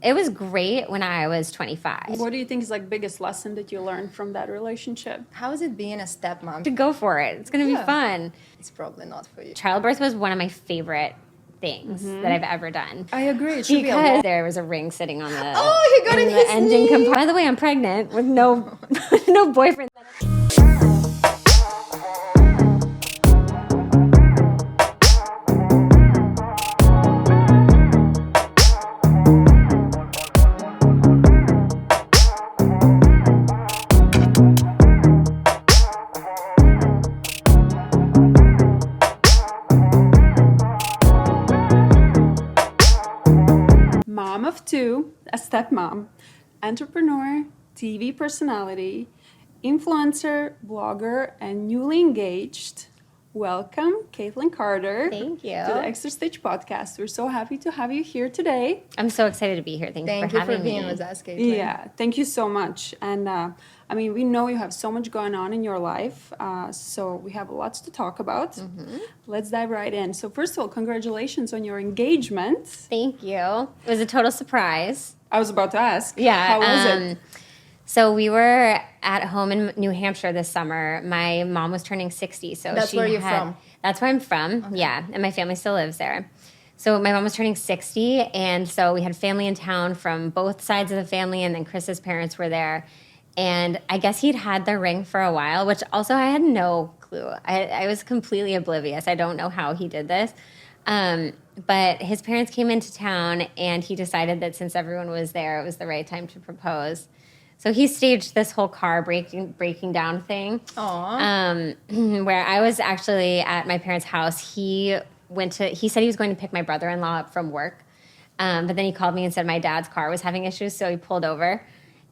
It was great when I was 25. What do you think is like biggest lesson that you learned from that relationship? How is it being a stepmom? To go for it. It's going to be fun. It's probably not for you. Childbirth was one of my favorite things that I've ever done. I agree. It should because there was a ring sitting on the he got in his engine knee. compartment. By the way, I'm pregnant with no no boyfriend. Mom of two, a stepmom, entrepreneur, TV personality, influencer, blogger, and newly engaged. Welcome, Kaitlynn Carter. Thank you. To the Extra Stage podcast. We're so happy to have you here today. I'm so excited to be here. Thank you for having being me. with us, Kaitlynn. Yeah, thank you so much. And I mean, we know you have so much going on in your life, so we have lots to talk about. Let's dive right in. So first of all, congratulations on your engagement. Thank you. It was a total surprise. I was about to ask. Yeah. How was it? So we were at home in New Hampshire this summer. My mom was turning 60. So That's where you're from? That's where I'm from, okay. Yeah. And my family still lives there. So my mom was turning 60, and so we had family in town from both sides of the family, and then Chris's parents were there. And I guess he'd had the ring for a while, which also I had no clue. I was completely oblivious. I don't know how he did this. But his parents came into town, and he decided that since everyone was there, it was the right time to propose. So he staged this whole car breaking down thing. Where I was actually at my parents' house. He said he was going to pick my brother-in-law up from work. But then he called me and said my dad's car was having issues, so he pulled over.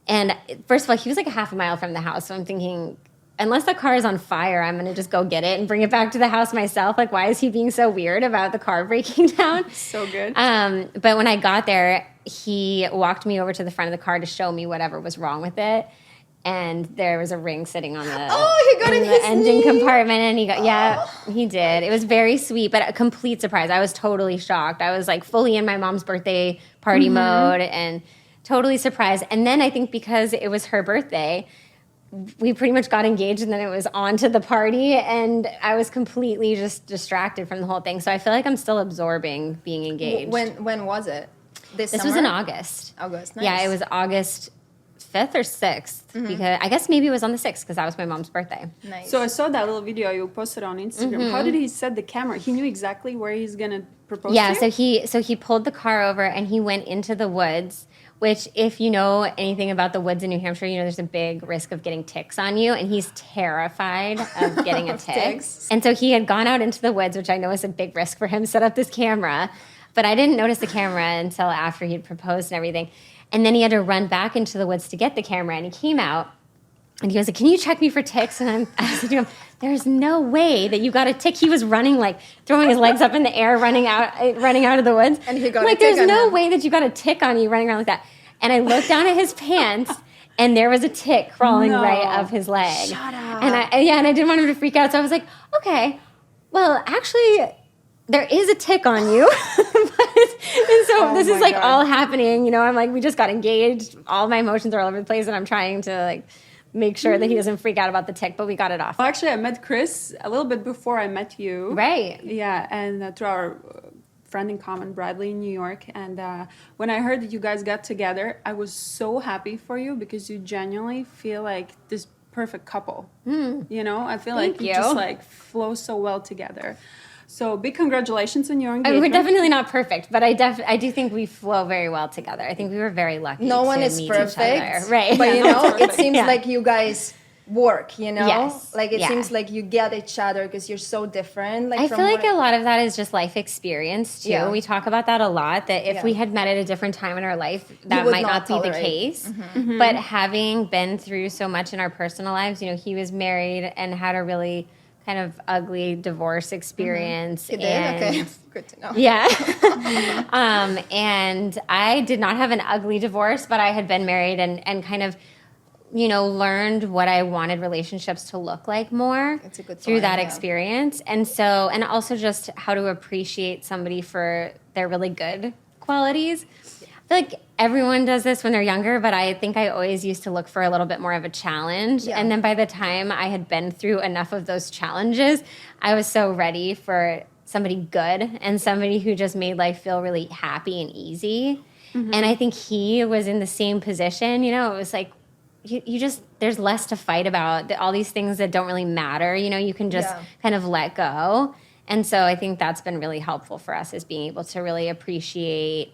And first of all, he was like a half a mile from the house. So I'm thinking, unless the car is on fire, I'm going to just go get it and bring it back to the house myself. Like, why is he being so weird about the car breaking down? So good. But when I got there, he walked me over to the front of the car to show me whatever was wrong with it. And there was a ring sitting on the he got in his engine knee. compartment. And he did. It was very sweet, but a complete surprise. I was totally shocked. I was like fully in my mom's birthday party mode and totally surprised. And then I think because it was her birthday, we pretty much got engaged, and then it was on to the party, and I was completely just distracted from the whole thing. So I feel like I'm still absorbing being engaged. When was it? This was summer? in August. August, nice. Yeah, it was August 5th or 6th, because I guess maybe it was on the 6th because that was my mom's birthday. Nice. So I saw that little video you posted on Instagram. How did he set the camera? He knew exactly where he's gonna propose Yeah, to you? so he pulled the car over and he went into the woods, which if you know anything about the woods in New Hampshire, you know there's a big risk of getting ticks on you, and he's terrified of getting a tick. Ticks. And so he had gone out into the woods, which I know is a big risk for him, set up this camera, but I didn't notice the camera until after he'd proposed and everything. And then he had to run back into the woods to get the camera, and he came out, and he was like, "Can you check me for ticks?" And I said to him, "There's no way that you got a tick." He was running, like throwing his legs up in the air, running out of the woods. And he got like, a tick "There's on no him. way that you got a tick on you running around like that." And I looked down at his pants, and there was a tick crawling right up his leg. Shut up. And I didn't want him to freak out, so I was like, "Okay, well, actually, there is a tick on you." And so this is like God. all happening, you know. I'm like, we just got engaged. All my emotions are all over the place, and I'm trying to like make sure that he doesn't freak out about the tick, but we got it off. Well, actually, I met Chris a little bit before I met you. Right. Yeah, and through our friend in common, Bradley, in New York. And when I heard that you guys got together, I was so happy for you because you genuinely feel like this perfect couple. You know, I feel like you you. just like flow so well together. So big congratulations on your I mean, engagement. we're definitely not perfect, but I do think we flow very well together. I think we were very lucky. No one to is meet perfect, each other. Right? But you no know, one's it perfect. seems Yeah. like you guys work. You know, Yes. like it Yeah. seems like you get each other because you're so different. Like I from feel like what a lot of that is just life experience too. Yeah. We talk about that a lot. That if Yeah. we had met at a different time in our life, that would might not not be the tolerate. case. But having been through so much in our personal lives, you know, he was married and had a really kind of ugly divorce experience. You did? And Okay, good to know. Yeah. And I did not have an ugly divorce, but I had been married and kind of, you know, learned what I wanted relationships to look like more That's a good through point, that yeah. experience. And so, and also just how to appreciate somebody for their really good qualities. I feel like everyone does this when they're younger, but I think I always used to look for a little bit more of a challenge. Yeah. And then by the time I had been through enough of those challenges, I was so ready for somebody good and somebody who just made life feel really happy and easy. And I think he was in the same position. You know, it was like, you just, there's less to fight about. All these things that don't really matter, you know, you can just kind of let go. And so I think that's been really helpful for us, is being able to really appreciate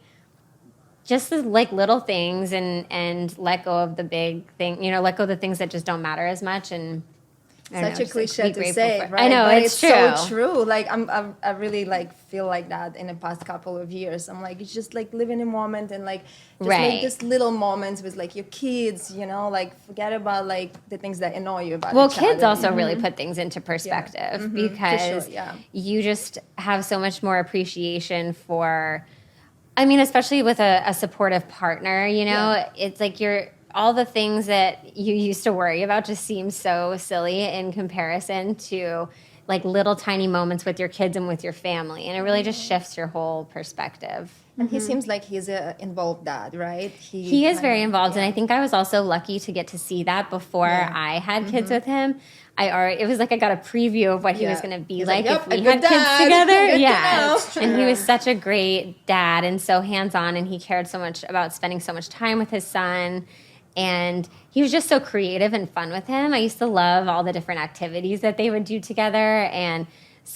just the like little things and let go of the big thing, you know, let go of the things that just don't matter as much. And I don't Such know, a just, like, cliche be to grateful say, for- right? I know, But it's true. so true. Like I really like feel like that in the past couple of years. I'm like, it's just like live in a moment and like just Right. like this little moments with like your kids, you know, like forget about like the things that annoy you about Well, each kids other. also really put things into perspective because yeah. you just have so much more appreciation for, I mean, especially with a supportive partner, you know, it's like all the things that you used to worry about just seem so silly in comparison to like little tiny moments with your kids and with your family. And it really just shifts your whole perspective. And he seems like he's a involved dad, right? He is very involved, and yeah. I think I was also lucky to get to see that before I had kids with him. It was like I got a preview of what he was going to be He's like like, if "Yep, we a had good kids dad. together. Good to Yeah, know." and he was such a great dad and so hands-on, and he cared so much about spending so much time with his son. And he was just so creative and fun with him. I used to love all the different activities that they would do together. And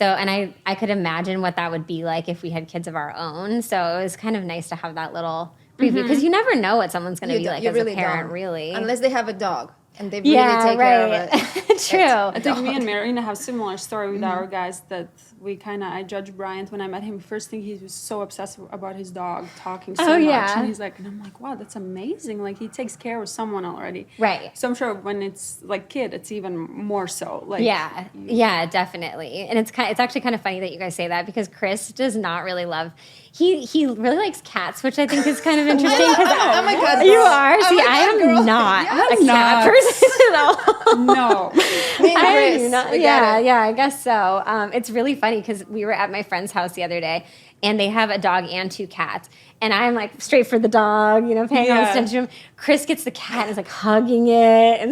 I could imagine what that would be like if we had kids of our own. So it was kind of nice to have that little preview, because you never know what someone's going to be like You as really a parent, don't. really. Unless they have a dog and they really take care of it. True. I think me and Marina have similar story with our guys, that I judged Bryant when I met him. First thing, he was so obsessed about his dog, talking so much. yeah. And he's like, and I'm like, wow, that's amazing. Like, he takes care of someone already. Right. So I'm sure when it's like kid, it's even more so. Like, Yeah, definitely. And it's actually kind of funny that you guys say that, because Chris does not really love. He really likes cats, which I think is kind of interesting. I'm a cat You girl. are. I'm See, a I cat am girl. not Yeah, a cat person at all. No. Me and I Chris, am not- we yeah, get it. yeah, I guess so. It's really funny because we were at my friend's house the other day, and they have a dog and 2 cats. And I'm like straight for the dog, you know, paying all this attention to him. Chris gets the cat and is like hugging it. And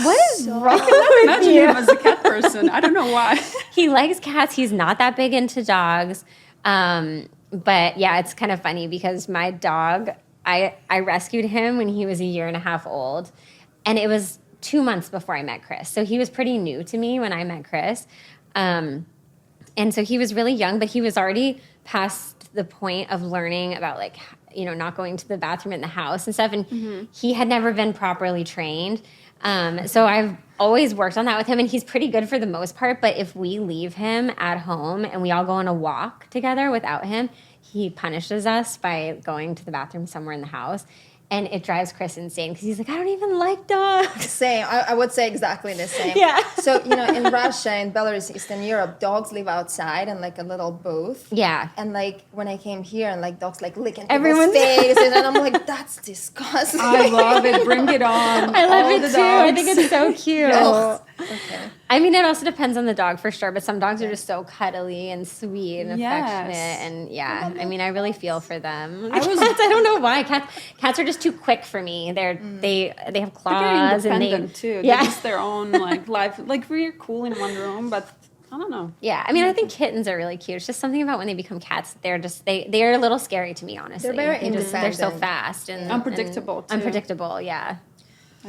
what is wrong with Imagine you? him as a cat person. I don't know why. He likes cats. He's not that big into dogs. But yeah, it's kind of funny because my dog, I rescued him when he was 1.5 years old. And it was 2 months before I met Chris. So he was pretty new to me when I met Chris. And so he was really young, but he was already past the point of learning about, like, you know, not going to the bathroom in the house and stuff. And he had never been properly trained. So I've always worked on that with him, and he's pretty good for the most part. But if we leave him at home and we all go on a walk together without him, he punishes us by going to the bathroom somewhere in the house. And it drives Chris insane because he's like, I don't even like dogs. Same. I would say exactly the same. Yeah. So, you know, in Russia and Belarus, Eastern Europe, dogs live outside in like a little booth. Yeah. And like when I came here and like dogs like licking Everyone's- people's faces, and I'm like, that's disgusting. I love it. Bring it on. I love All it the too. I dogs. think it's so cute. Ugh. Okay. I mean, it also depends on the dog for sure, but some dogs are just so cuddly and sweet and Yes. affectionate, and yeah, I mean, I really feel for them. I was- I don't know why cats are just too quick for me. They have They're very claws and independent too. yeah. They're just their own like life. Like, we're cool in one room, but I don't know. Yeah, I mean, I think kittens are really cute. It's just something about when they become cats. They're just they're a little scary to me, honestly. They're very They're so independent. fast and Unpredictable, and too. unpredictable, yeah.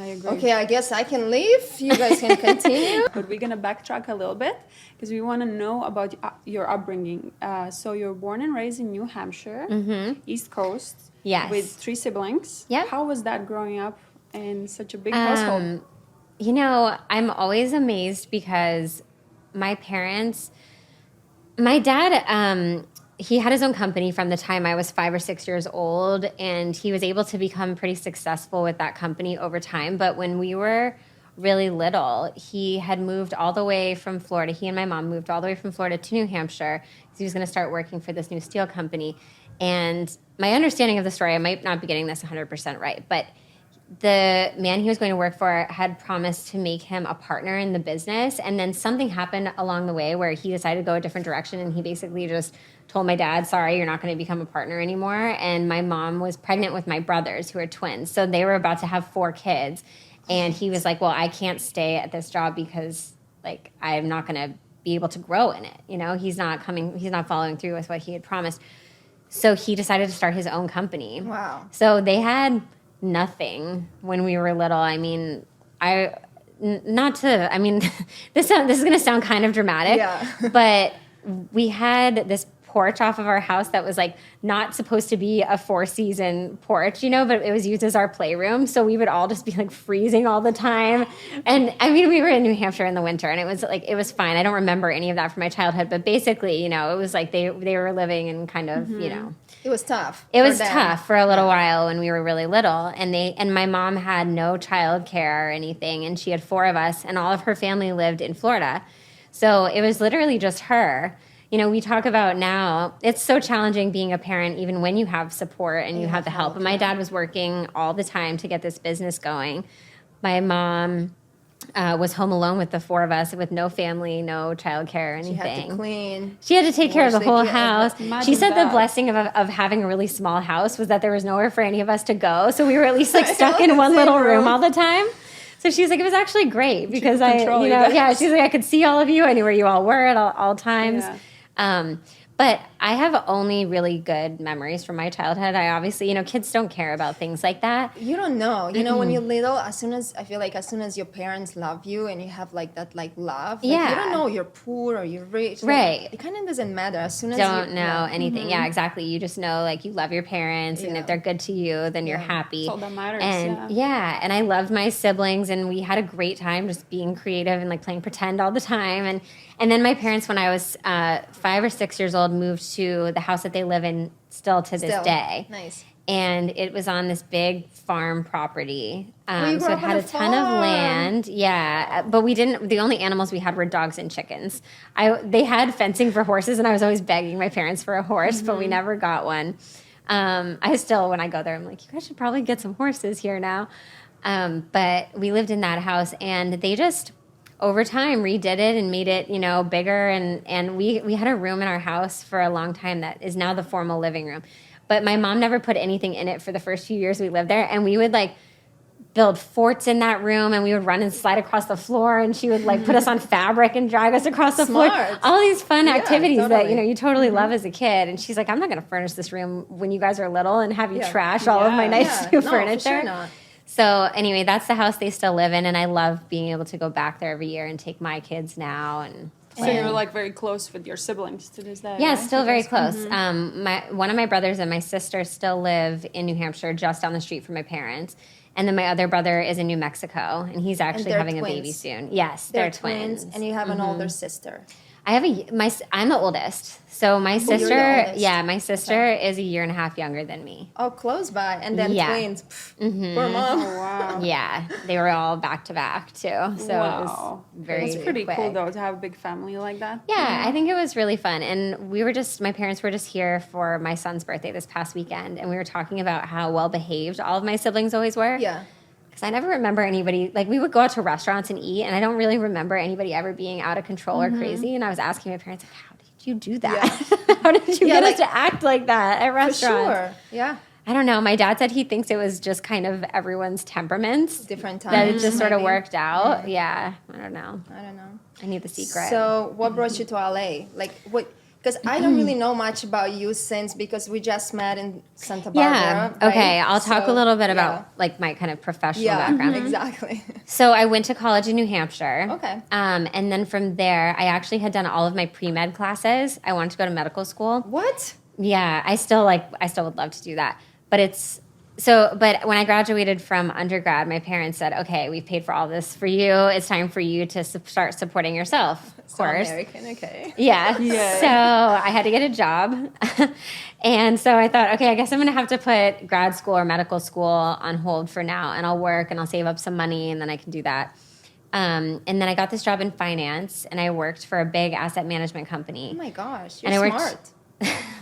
I agree. Okay, I guess I can leave. You guys can continue. But we're gonna backtrack a little bit because we want to know about your upbringing. So you're born and raised in New Hampshire, East Coast. Yes. With 3 siblings. Yep. How was that growing up in such a big household? You know, I'm always amazed because my dad, he had his own company from the time I was 5 or 6 years old, and he was able to become pretty successful with that company over time. But when we were really little, he had moved all the way from Florida. He and my mom moved all the way from Florida to New Hampshire because he was going to start working for this new steel company. And my understanding of the story, I might not be getting this 100% right, but the man he was going to work for had promised to make him a partner in the business, and then something happened along the way where he decided to go a different direction, and he basically just told my dad, sorry, you're not going to become a partner anymore. And my mom was pregnant with my brothers, who are twins. So they were about to have 4 kids. And he was like, well, I can't stay at this job because, like, I'm not going to be able to grow in it. You know, he's not following through with what he had promised. So he decided to start his own company. Wow. So they had nothing when we were little. I mean, this is going to sound kind of dramatic, but we had this porch off of our house that was like not supposed to be a 4-season porch, you know, but it was used as our playroom. So we would all just be like freezing all the time. And I mean, we were in New Hampshire in the winter, and it was fine. I don't remember any of that from my childhood, but basically, you know, it was like they were living in kind of, you know, it was tough. It was tough for a little while when we were really little, and my mom had no child care or anything, and she had 4 of us, and all of her family lived in Florida. So it was literally just her. You know, we talk about now, it's so challenging being a parent, even when you have support and you have the help. And my dad was working all the time to get this business going. My mom was home alone with the 4 of us with no family, no childcare or anything. She had to clean. She had to take care of the whole house. She said that. the blessing of having a really small house was that there was nowhere for any of us to go. So we were at least like stuck in one little room all the time. So she's like, it was actually great because she's like, I could see all of you. I knew where you all were at all times. Yeah. But I have only really good memories from my childhood. I obviously, you know, kids don't care about things like that. You don't know. You know, when you're little, as soon as your parents love you and you have like that like love, like, you don't know you're poor or you're rich. Right. Like, it kind of doesn't matter. As soon as don't know anything. Yeah, exactly. You just know like you love your parents, and if they're good to you, then you're happy. That's all that matters. And and I loved my siblings, and we had a great time just being creative and like playing pretend all the time. And then my parents, when I was 5 or 6 years old, moved to the house that they live in still to this day. Nice. And it was on this big farm property. You grew so it up on had a a ton of farm. land. Yeah. But we didn't, the only animals we had were dogs and chickens. They had fencing for horses, and I was always begging my parents for a horse, but we never got one. I still, when I go there, I'm like, you guys should probably get some horses here now. But we lived in that house, and they just over time redid it and made it, you know, bigger. And we had a room in our house for a long time that is now the formal living room. But my mom never put anything in it for the first few years we lived there. And we would like build forts in that room, and we would run and slide across the floor, and she would like put us on fabric and drag us across the floor. All these fun activities that, you know, you totally love as a kid. And she's like, I'm not going to furnish this room when you guys are little and have you trash all of my nice new furniture. For sure not. So anyway, that's the house they still live in, and I love being able to go back there every year and take my kids now. And so you're like very close with your siblings to this day. yeah, right? still very close. One of my brothers and my sister still live in New Hampshire, just down the street from my parents. And then my other brother is in New Mexico, and he's actually having a baby soon. Yes, they're twins. And you have an older sister. I'm the oldest. So my sister, my sister is a year and a half younger than me. Oh, close by. And then twins. Poor mom. Oh, wow. Yeah, they were all back to back too. So it was very That's pretty quick. cool though to have a big family like that. Yeah, I think it was really fun. And my parents were just here for my son's birthday this past weekend, and we were talking about how well behaved all of my siblings always were. Yeah. Because I never remember anybody, like we would go out to restaurants and eat, and I don't really remember anybody ever being out of control or crazy. And I was asking my parents, like, how did you do that? Yeah. How did you get us to act like that at restaurants? For sure, yeah. I don't know. My dad said he thinks it was just kind of everyone's temperaments. Different times. That it just sort of worked out. Yeah. I don't know. I need the secret. So what brought you to LA? Like what? Because I don't really know much about you because we just met in Santa Barbara. Yeah. Right? Okay. I'll talk a little bit about like my kind of professional background. Exactly. So I went to college in New Hampshire. Okay. And then from there, I actually had done all of my pre-med classes. I wanted to go to medical school. What? Yeah. I still would love to do that. But when I graduated from undergrad, my parents said, okay, we've paid for all this for you. It's time for you to start supporting yourself. Of course. American, okay. Yeah. So I had to get a job. And so I thought, okay, I guess I'm going to have to put grad school or medical school on hold for now. And I'll work and I'll save up some money, and then I can do that. And then I got this job in finance, and I worked for a big asset management company. Oh my gosh, you're smart.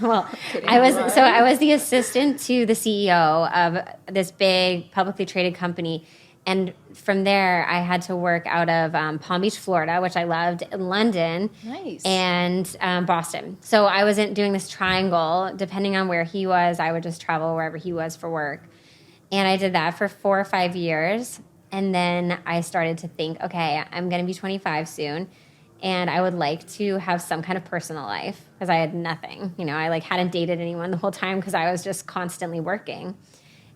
Well, I was the assistant to the CEO of this big publicly traded company, And from there, I had to work out of Palm Beach, Florida, which I loved, London, Nice. and Boston. So I wasn't doing this triangle. Depending on where he was, I would just travel wherever he was for work. And I did that for 4 or 5 years. And then I started to think, okay, I'm going to be 25 soon. And I would like to have some kind of personal life because I had nothing. You know, I like hadn't dated anyone the whole time because I was just constantly working.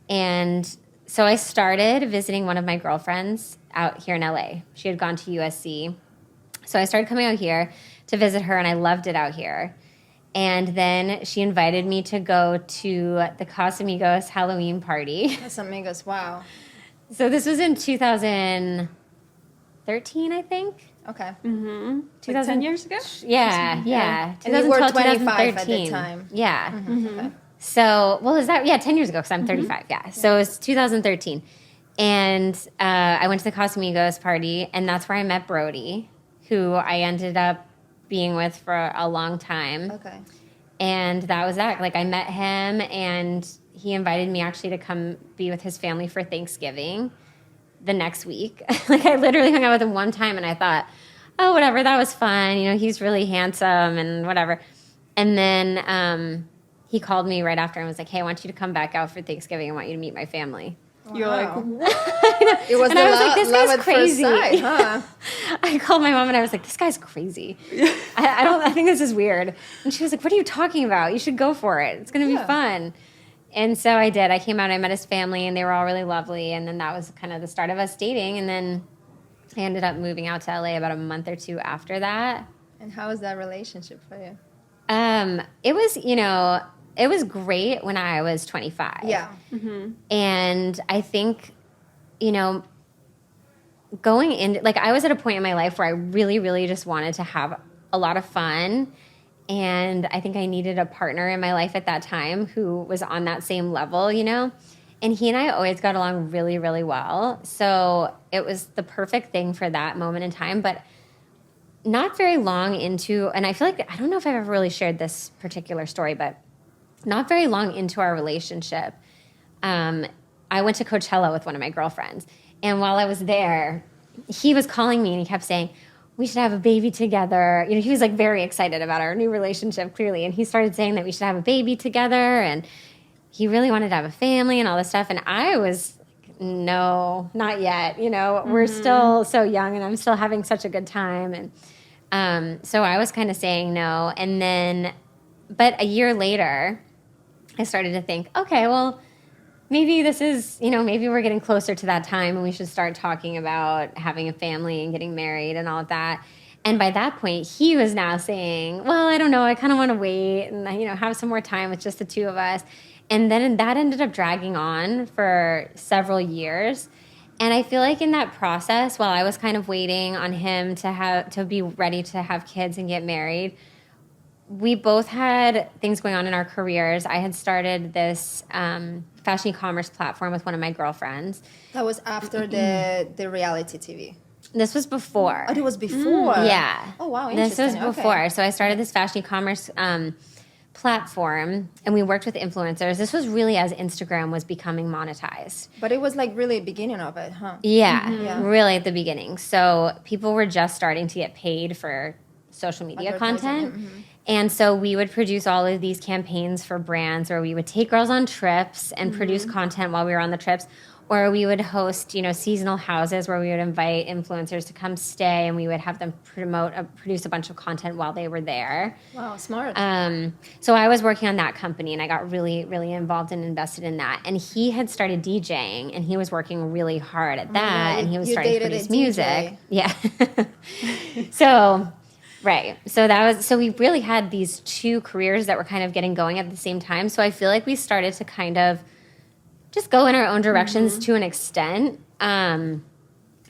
And so I started visiting one of my girlfriends out here in LA. She had gone to USC. So I started coming out here to visit her, and I loved it out here. And then she invited me to go to the Casamigos Halloween party. Casamigos, wow. So this was in 2013, I think. Okay. Mm-hmm. Like 10 years ago? Yeah. And you were 2012, 25 at the time. Yeah. Okay. So, well, is that, 10 years ago, because I'm 35, yeah. So it's 2013. And I went to the Casamigos party, and that's where I met Brody, who I ended up being with for a long time. Okay. And that was that. Like, I met him, and he invited me actually to come be with his family for Thanksgiving the next week. Like, I literally hung out with him one time, and I thought, oh, whatever, that was fun. You know, he's really handsome and whatever. And then he called me right after and was like, hey, I want you to come back out for Thanksgiving. I want you to meet my family. Wow. You're like, what? It was and the I was like, this love guy's at crazy. first sight, huh? I called my mom and I was like, this guy's crazy. I think this is weird. And she was like, what are you talking about? You should go for it. It's going to be fun. And so I did. I came out, I met his family, and they were all really lovely. And then that was kind of the start of us dating. And then I ended up moving out to LA about a month or two after that. And how was that relationship for you? It was, it was great when I was 25. Yeah. Mm-hmm. And I think, going in, like, I was at a point in my life where I really, really just wanted to have a lot of fun. And I think I needed a partner in my life at that time who was on that same level, And he and I always got along really, really well. So it was the perfect thing for that moment in time. But not very long into, and I feel like, I don't know if I've ever really shared this particular story, but not very long into our relationship, I went to Coachella with one of my girlfriends. And while I was there, he was calling me and he kept saying, we should have a baby together. He was like very excited about our new relationship, clearly. And he started saying that we should have a baby together. And he really wanted to have a family and all this stuff. And I was like, no, not yet. We're still so young and I'm still having such a good time. And so I was kind of saying no. And then, but a year later, I started to think, okay, well, maybe this is, maybe we're getting closer to that time and we should start talking about having a family and getting married and all of that. And by that point, he was now saying, well, I don't know, I kind of want to wait and, have some more time with just the two of us. And then that ended up dragging on for several years. And I feel like in that process, while I was kind of waiting on him to be ready to have kids and get married, we both had things going on in our careers. I had started this fashion e-commerce platform with one of my girlfriends. That was after the reality TV. This was before. Oh, it was before? Yeah. Oh, wow, interesting. This was before. Okay. So I started this fashion e-commerce platform, and we worked with influencers. This was really as Instagram was becoming monetized. But it was like really beginning of it, huh? Yeah, really at the beginning. So people were just starting to get paid for social media content. And so we would produce all of these campaigns for brands where we would take girls on trips and produce content while we were on the trips, or we would host, seasonal houses where we would invite influencers to come stay and we would have them produce a bunch of content while they were there. Wow, smart. So I was working on that company and I got really, really involved and invested in that. And he had started DJing and he was working really hard at that and he was starting to produce music. Yeah. Right. So we really had these two careers that were kind of getting going at the same time. So I feel like we started to kind of just go in our own directions to an extent. And,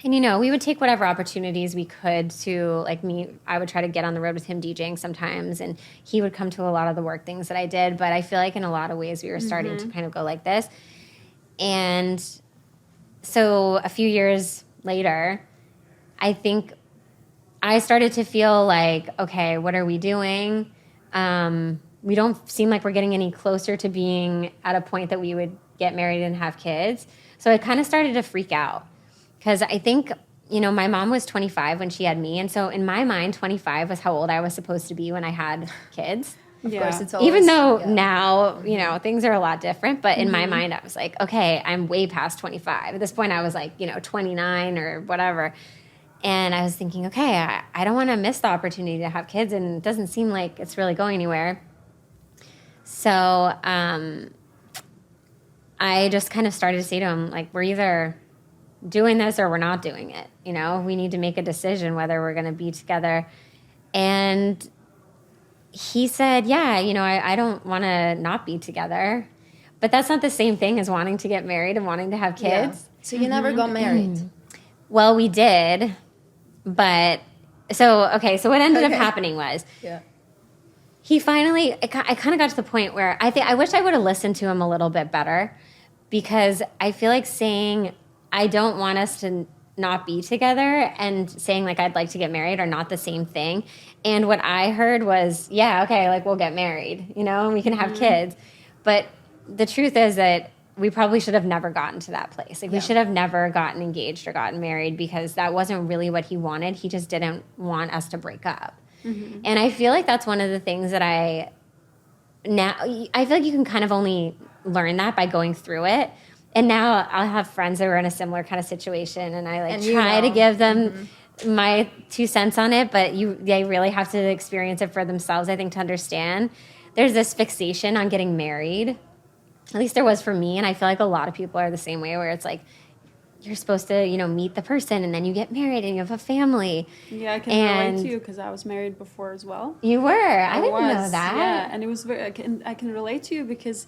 we would take whatever opportunities we could to, like me, I would try to get on the road with him DJing sometimes. And he would come to a lot of the work things that I did. But I feel like in a lot of ways we were starting to kind of go like this. And so a few years later, I think I started to feel like, okay, what are we doing? We don't seem like we're getting any closer to being at a point that we would get married and have kids. So I kind of started to freak out. Because I think, my mom was 25 when she had me. And so in my mind, 25 was how old I was supposed to be when I had kids. Of course, it's always, Even though now, things are a lot different. But in my mind, I was like, okay, I'm way past 25. At this point, I was like, 29 or whatever. And I was thinking, okay, I don't want to miss the opportunity to have kids. And it doesn't seem like it's really going anywhere. So I just kind of started to say to him, like, we're either doing this or we're not doing it. We need to make a decision whether we're going to be together. And he said, yeah, I don't want to not be together. But that's not the same thing as wanting to get married and wanting to have kids. Yeah. So you never got married? Well, we did. But so what ended up happening was he finally, I kind of got to the point where I wish I would have listened to him a little bit better, because I feel like saying I don't want us to not be together and saying like I'd like to get married are not the same thing. And what I heard was, yeah, okay, like we'll get married, and we can have kids. But the truth is that we probably should have never gotten to that place. Like we should have never gotten engaged or gotten married, because that wasn't really what he wanted. He just didn't want us to break up. Mm-hmm. And I feel like that's one of the things that I feel like you can kind of only learn that by going through it. And now I'll have friends that are in a similar kind of situation, and I try to give them my 2 cents on it, but they really have to experience it for themselves, I think, to understand. There's this fixation on getting married. At least there was for me, and I feel like a lot of people are the same way, where it's like you're supposed to, meet the person, and then you get married, and you have a family. Yeah, I can relate to you, because I was married before as well. You were? I didn't know that. Yeah, and it was I can relate to you, because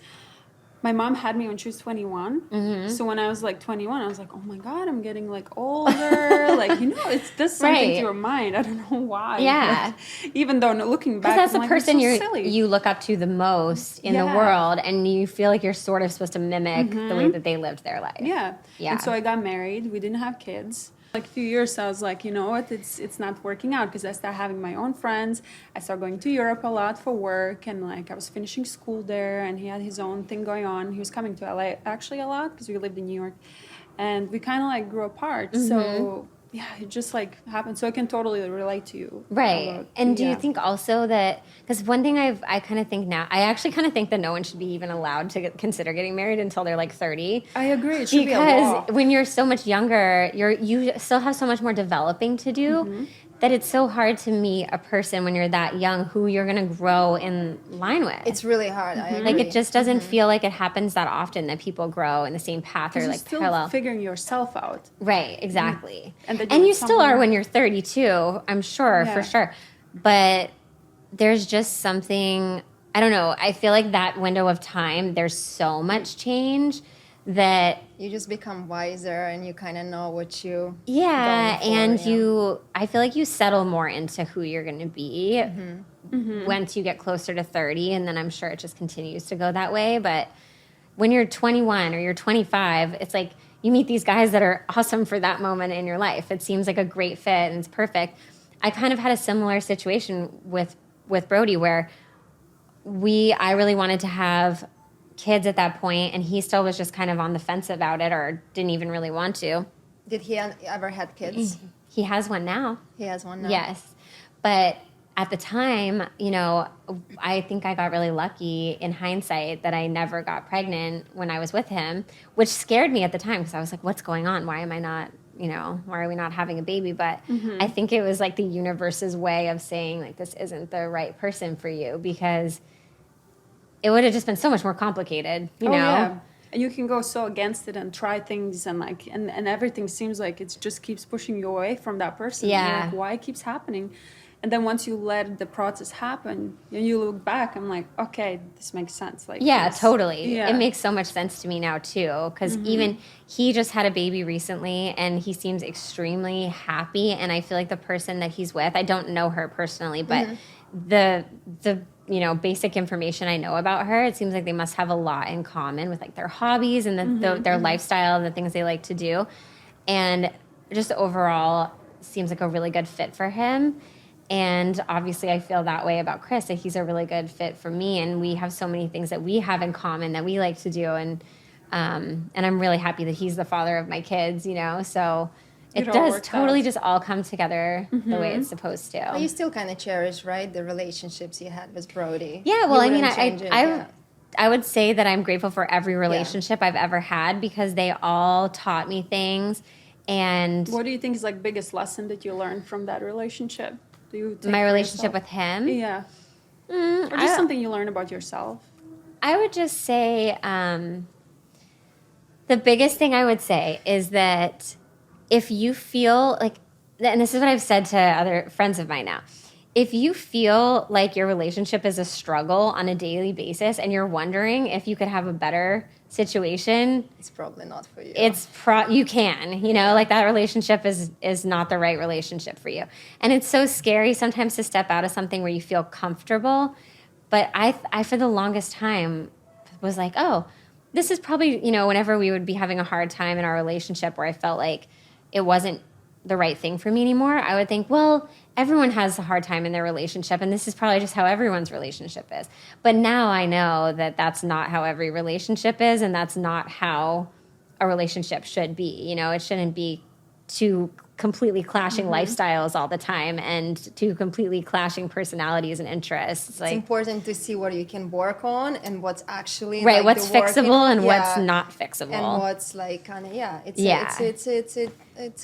my mom had me when she was 21. Mm-hmm. So when I was like 21, I was like, oh my God, I'm getting like older. Like, it does something to your mind. I don't know why. Yeah. But even though looking back, because that's I'm the person silly. You look up to the most in the world, and you feel like you're sort of supposed to mimic the way that they lived their life. Yeah. And so I got married. We didn't have kids. Like a few years, I was like, you know what, it's not working out, because I started having my own friends. I started going to Europe a lot for work, and like I was finishing school there, and he had his own thing going on. He was coming to LA actually a lot, because we lived in New York, and we kind of like grew apart. Mm-hmm. So yeah, it just like happened. So I can totally relate to you. Right. And do you think also that, because one thing I kind of think now, I actually kind of think that no one should be even allowed to consider getting married until they're like 30. I agree. It should be a law. Because when you're so much younger, you still have so much more developing to do, that it's so hard to meet a person when you're that young who you're going to grow in line with. It's really hard. I agree. Like it just doesn't feel like it happens that often that people grow in the same path or like still parallel. Figuring yourself out. Right, exactly. And you still are when you're 32, I'm sure, for sure. But there's just something, I don't know, I feel like that window of time, there's so much change that you just become wiser, and you kind of know what you I feel like you settle more into who you're going to be once you get closer to 30, and then I'm sure it just continues to go that way. But when you're 21 or you're 25, it's like you meet these guys that are awesome for that moment in your life. It seems like a great fit and it's perfect. I kind of had a similar situation with Brody, where I really wanted to have kids at that point, and he still was just kind of on the fence about it, or didn't even really want to. Did he ever had kids? He has one now. He has one now? Yes. But at the time, I think I got really lucky in hindsight that I never got pregnant when I was with him, which scared me at the time, because I was like, what's going on? Why am I not, why are we not having a baby? But I think it was like the universe's way of saying like, this isn't the right person for you, because it would have just been so much more complicated, you know? Yeah. And you can go so against it and try things, and like, and everything seems like it just keeps pushing you away from that person. Yeah. You're like, why it keeps happening? And then once you let the process happen, and you look back, I'm like, okay, this makes sense. Like, totally. Yeah. It makes so much sense to me now too, because even he just had a baby recently, and he seems extremely happy. And I feel like the person that he's with, I don't know her personally, but the basic information I know about her, it seems like they must have a lot in common with like their hobbies and their lifestyle and the things they like to do. And just overall seems like a really good fit for him. And obviously I feel that way about Chris, that he's a really good fit for me. And we have so many things that we have in common that we like to do. And And I'm really happy that he's the father of my kids, you know, so it all does worked totally out. just all come together the way it's supposed But to. you still kind of cherish, right, the relationships you had with Brody. Yeah, well, You I mean, wouldn't change it, yeah. I would say that I'm grateful for every relationship I've ever had because they all taught me things. And What do you think is like biggest lesson that you learned from that relationship? Do you take my for relationship yourself? with him, Yeah. Or just something you learned about yourself? I would just say the biggest thing I would say is that if you feel like, and this is what I've said to other friends of mine now, if you feel like your relationship is a struggle on a daily basis and you're wondering if you could have a better situation, It's probably not for you. you can, you know, like that relationship is not the right relationship for you. And it's so scary sometimes to step out of something where you feel comfortable. But I for the longest time was like, oh, this is probably, you know, whenever we would be having a hard time in our relationship where I felt like it wasn't the right thing for me anymore, I would think, well, everyone has a hard time in their relationship, and this is probably just how everyone's relationship is. But now I know that that's not how every relationship is, and that's not how a relationship should be. You know, it shouldn't be two completely clashing lifestyles all the time and two completely clashing personalities and interests. It's Like, important to see what you can work on and what's actually right, like what's the working, fixable and what's yeah, not fixable. and what's like kind of it's Yeah. it's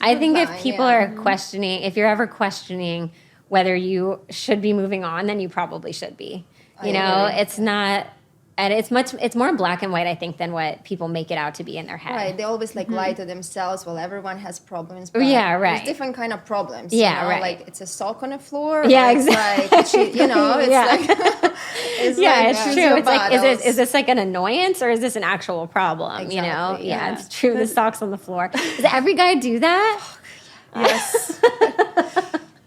I good think if line, people yeah. are questioning, if you're ever questioning whether you should be moving on, then you probably should be. You I know, agree, it's not, and it's more black and white, I think, than what people make it out to be in their head. Right, they always like lie to themselves. Well, everyone has problems. But Yeah, right. There's different kind of problems. Yeah, you know? right. Like it's a sock on the floor. Yeah, or it's exactly. like you know, it's Yeah. like it's Yeah, like it's choose true. your It's like, battles. is this like an annoyance or is this an actual problem? You know? Exactly, Yeah, yeah. it's true. The socks on the floor. Does every guy do that? Yes.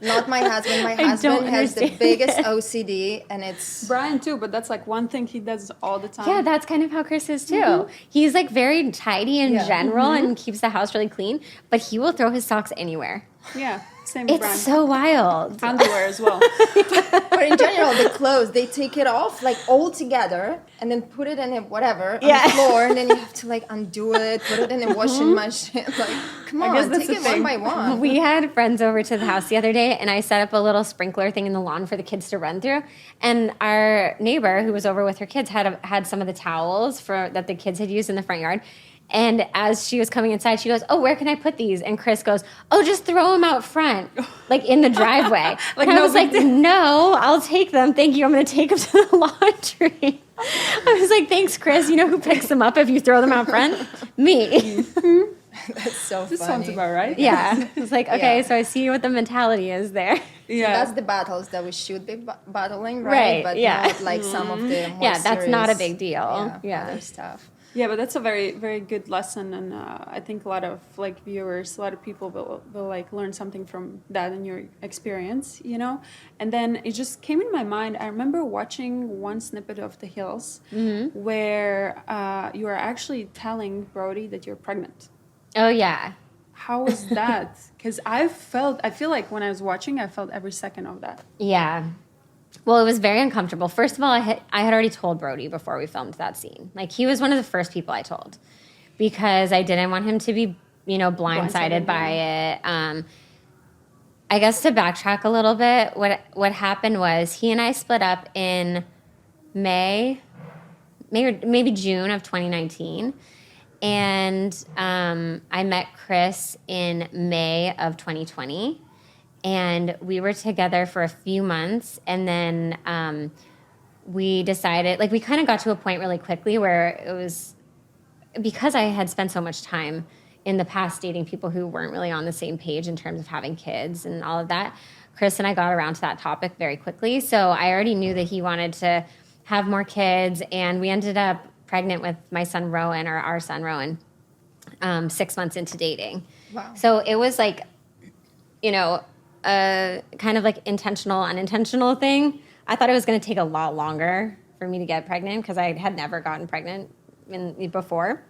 Not my husband. My don't husband has the understand biggest OCD, and it's Brian too, but that's like one thing he does all the time. Yeah, that's kind of how Chris is too. He's like very tidy in Yeah. general and keeps the house really clean, but he will throw his socks anywhere. Yeah. Same with Brian. It's so wild. Underwear as well. But in general, the clothes, they take it off like all together and then put it in a whatever on Yeah. the floor, and then you have to like undo it, put it in a washing machine. Like, come guess on, that's take the it one thing. by one. We had friends over to the house the other day, and I set up a little sprinkler thing in the lawn for the kids to run through. And our neighbor, who was over with her kids, had some of the towels that the kids had used in the front yard. And as she was coming inside, she goes, "Oh, where can I put these?" And Chris goes, "Oh, just throw them out front, like in the driveway." Like, and I no was big like, "No, I'll take them. Thank you. I'm going to take them to the laundry." I was like, "Thanks, Chris. You know who picks them up if you throw them out front? Me." That's so This funny. sounds about right. Yeah. It's like, okay, Yeah. so I see what the mentality is there. Yeah. That's the battles that we should be battling, right? Right, But yeah. not like some of the more Yeah, that's not a serious, big deal. Yeah. other stuff. Yeah, but that's a very, very good lesson, and I think a lot of like viewers, a lot of people will like learn something from that in your experience, you know. And then it just came in my mind. I remember watching one snippet of The Hills where you are actually telling Brody that you're pregnant. Oh, yeah. How was that? Because I feel like when I was watching, I felt every second of that. Yeah. Well, it was very uncomfortable. First of all, I had already told Brody before we filmed that scene. Like, he was one of the first people I told because I didn't want him to be, you know, blindsided by it. I guess to backtrack a little bit, what happened was he and I split up in maybe June of 2019. And I met Chris in May of 2020. And we were together for a few months. And then we decided, like, we kind of got to a point really quickly where it was, because I had spent so much time in the past dating people who weren't really on the same page in terms of having kids and all of that, Chris and I got around to that topic very quickly. So I already knew that he wanted to have more kids. And we ended up pregnant with my son Rowan, or our son Rowan, 6 months into dating. Wow. So it was like, you know, a kind of like intentional, unintentional thing. I thought it was going to take a lot longer for me to get pregnant because I had never gotten pregnant before.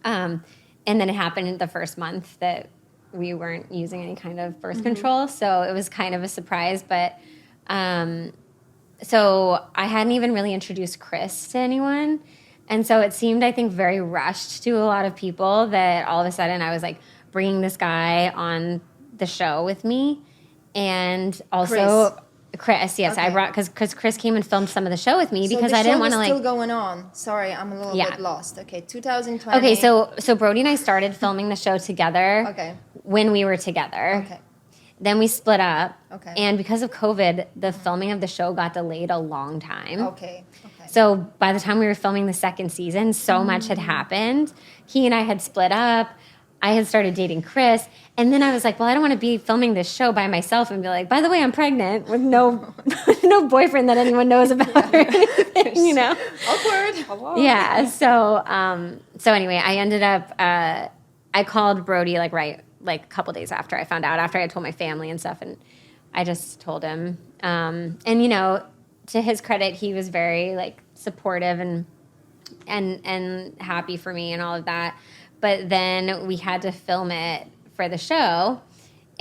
And then it happened in the first month that we weren't using any kind of birth control. So it was kind of a surprise. But so I hadn't even really introduced Chris to anyone. And so it seemed, I think, very rushed to a lot of people that all of a sudden I was like bringing this guy on the show with me. And also Chris, yes, I brought, because Chris came and filmed some of the show with me because I didn't want to like. Still going on. Sorry, I'm a little bit lost. Okay, 2020. Okay, so Brody and I started filming the show together. When we were together. Okay. Then we split up. Okay. And because of COVID, the filming of the show got delayed a long time. Okay. So by the time we were filming the second season, so much had happened. He and I had split up. I had started dating Chris. And then I was like, well, I don't want to be filming this show by myself and be like, by the way, I'm pregnant with no boyfriend that anyone knows about or anything, you know? Awkward. Hello. Yeah. So anyway, I ended up, I called Brody like a couple days after I found out, after I told my family and stuff. And I just told him, and you know, to his credit, he was very like supportive and happy for me and all of that. But then we had to film it for the show,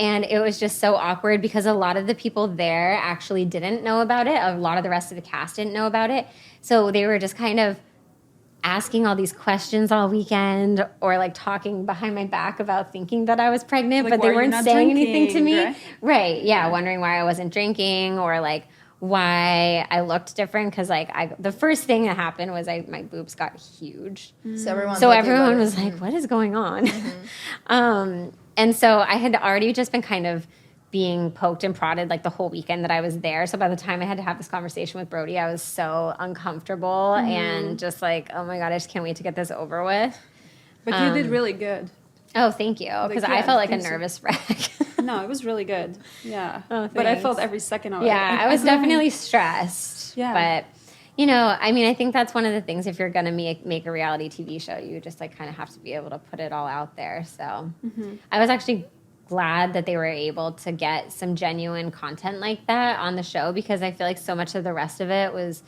and it was just so awkward because a lot of the people there actually didn't know about it. A lot of the rest of the cast didn't know about it. So they were just kind of asking all these questions all weekend or like talking behind my back about thinking that I was pregnant, like, but they weren't saying anything to me. Right? Yeah, wondering why I wasn't drinking or like why I looked different, because like the first thing that happened was my boobs got huge. So everyone was like, what is going on? And so I had already just been kind of being poked and prodded like the whole weekend that I was there. So by the time I had to have this conversation with Brody, I was so uncomfortable and just like, oh my God, I just can't wait to get this over with. But you did really good. Oh, thank you. Because I felt like a nervous wreck. No, it was really good. Yeah. Oh, but I felt every second of it. Yeah, I was definitely stressed. Yeah. But, you know, I mean, I think that's one of the things, if you're going to make a reality TV show, you just like kind of have to be able to put it all out there. So I was actually glad that they were able to get some genuine content like that on the show, because I feel like so much of the rest of it was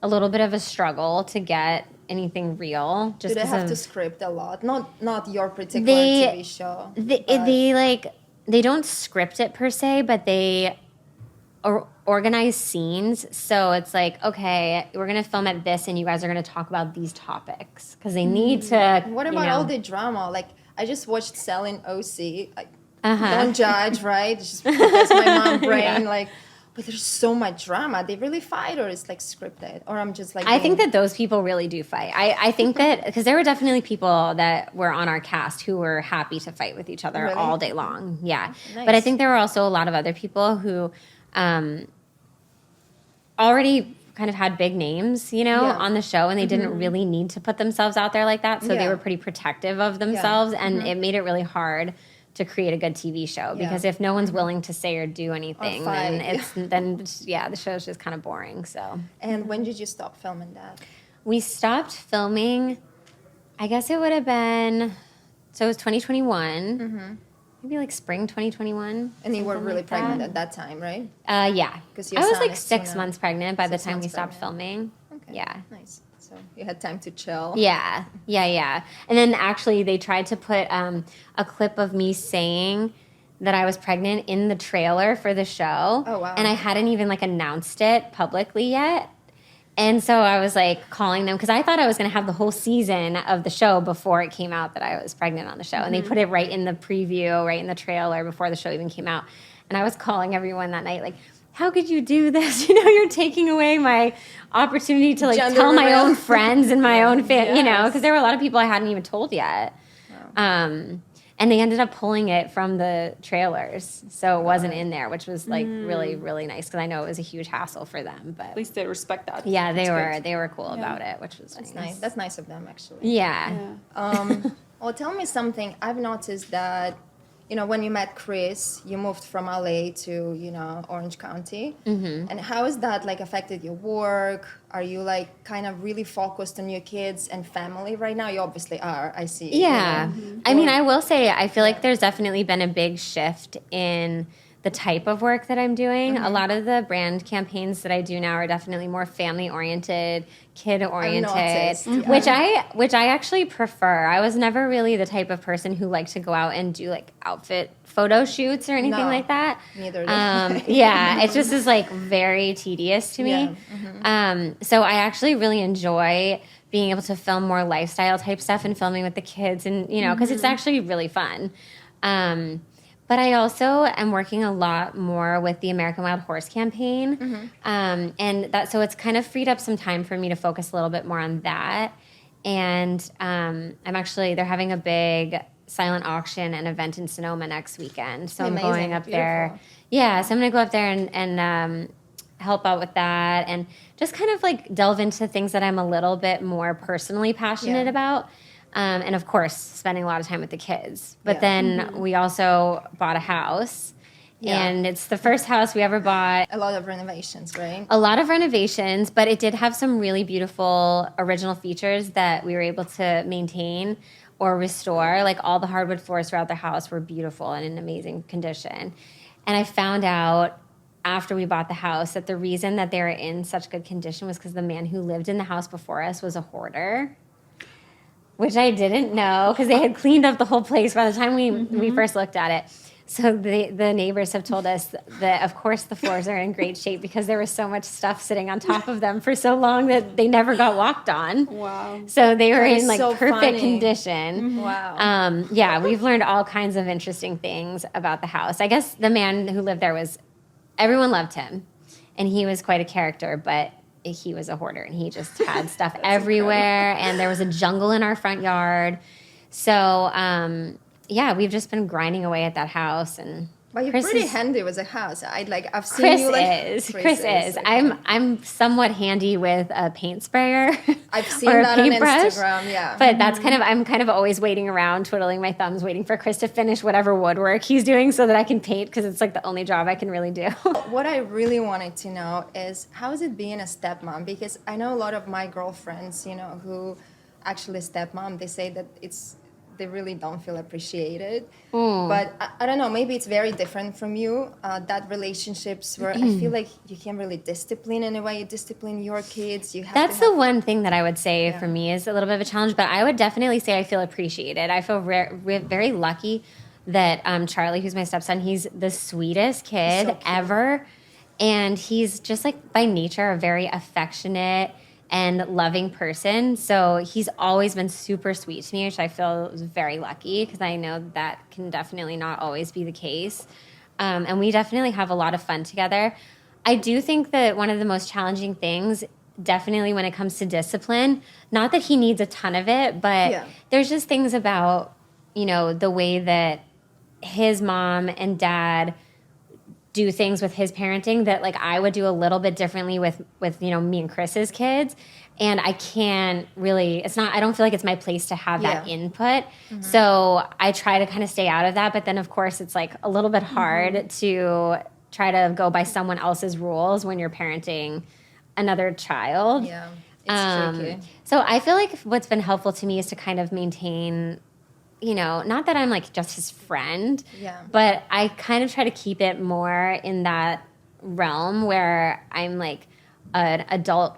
a little bit of a struggle to get anything real. Just do they have to script a lot? Not your particular TV show. They don't script it per se, but they organize scenes. So it's like, okay, we're going to film at this, and you guys are going to talk about these topics because they need to. What about all the drama? Like, I just watched Selling OC. Like, don't judge, right? Just because my mom brain, but there's so much drama. They really fight, or it's like scripted, or I'm just like. I think that those people really do fight. I think that because there were definitely people that were on our cast who were happy to fight with each other all day long. Yeah, nice. But I think there were also a lot of other people who already kind of had big names, you know, on the show, and they didn't really need to put themselves out there like that. So they were pretty protective of themselves, and it made it really hard to create a good TV show, because if no one's willing to say or do anything, then the show's just kind of boring. So. And when did you stop filming that? We stopped filming, I guess it would have been, so it was 2021, maybe like spring 2021. And you were really pregnant at that time, right? Yeah. Because I was like 6 months pregnant by the time we stopped filming. Okay. Yeah. Nice. So you had time to chill. Yeah. And then actually they tried to put a clip of me saying that I was pregnant in the trailer for the show. Oh, wow. And I hadn't even like announced it publicly yet. And so I was like calling them, because I thought I was going to have the whole season of the show before it came out that I was pregnant on the show. And they put it right in the preview, right in the trailer before the show even came out. And I was calling everyone that night like, how could you do this? You know, you're taking away my opportunity to like tell my own friends and my own you know, because there were a lot of people I hadn't even told yet. Wow. And they ended up pulling it from the trailers, so it wasn't in there, which was like really, really nice, because I know it was a huge hassle for them. But at least they respect that. Yeah, they were cool about it, which was nice. That's nice of them, actually. Yeah. Well, tell me something. I've noticed that, you know, when you met Chris, you moved from LA to, you know, Orange County. And how has that like affected your work? Are you like kind of really focused on your kids and family right now? You obviously are, I see. Yeah. I mean, I will say, I feel like there's definitely been a big shift in the type of work that I'm doing. A lot of the brand campaigns that I do now are definitely more family-oriented, kid-oriented, which I actually prefer. I was never really the type of person who liked to go out and do like outfit photo shoots or anything like that. Neither. Yeah, it just is like very tedious to me. So I actually really enjoy being able to film more lifestyle type stuff and filming with the kids, and because it's actually really fun. But I also am working a lot more with the American Wild Horse campaign, and so it's kind of freed up some time for me to focus a little bit more on that. And they're having a big silent auction and event in Sonoma next weekend, so I'm going up there. Yeah, so I'm gonna go up there and help out with that, and just kind of like delve into things that I'm a little bit more personally passionate about. And of course, spending a lot of time with the kids. But then we also bought a house, and it's the first house we ever bought. A lot of renovations, right? A lot of renovations, but it did have some really beautiful original features that we were able to maintain or restore. Like all the hardwood floors throughout the house were beautiful and in amazing condition. And I found out after we bought the house that the reason that they were in such good condition was because the man who lived in the house before us was a hoarder, which I didn't know because they had cleaned up the whole place by the time we first looked at it. So the neighbors have told us that, of course, the floors are in great shape because there was so much stuff sitting on top of them for so long that they never got walked on. Wow. So they were in so perfect funny. condition. Wow. Yeah, we've learned all kinds of interesting things about the house. I guess the man who lived there everyone loved him, and he was quite a character, but he was a hoarder, and he just had stuff everywhere, and there was a jungle in our front yard. So, we've just been grinding away at that house, and But you're Chris pretty is- handy with a house. I've seen you like Chris is. okay. I'm somewhat handy with a paint sprayer. I've seen or a that on paintbrush. Instagram. Yeah, But I'm kind of always waiting around, twiddling my thumbs, waiting for Chris to finish whatever woodwork he's doing so that I can paint, because it's like the only job I can really do. What I really wanted to know is how is it being a stepmom? Because I know a lot of my girlfriends, who actually stepmom, they say that they really don't feel appreciated. But I don't know, maybe it's very different from you, that relationships where I feel like you can't really discipline in a way you discipline your kids. That's the one thing that I would say for me is a little bit of a challenge, but I would definitely say I feel appreciated. I feel very lucky that Charlie, who's my stepson, he's the sweetest kid so cute. ever. And he's just like by nature a very affectionate and loving person. So he's always been super sweet to me, which I feel is very lucky, because I know that can definitely not always be the case. And we definitely have a lot of fun together. I do think that one of the most challenging things, definitely when it comes to discipline, not that he needs a ton of it, but there's just things about, the way that his mom and dad do things with his parenting that like I would do a little bit differently with me and Chris's kids, and I can't really, I don't feel like it's my place to have that input. So I try to kind of stay out of that, but then of course it's like a little bit hard to try to go by someone else's rules when you're parenting another child. It's tricky. So I feel like what's been helpful to me is to kind of maintain, not that I'm like just his friend, but I kind of try to keep it more in that realm where I'm like an adult,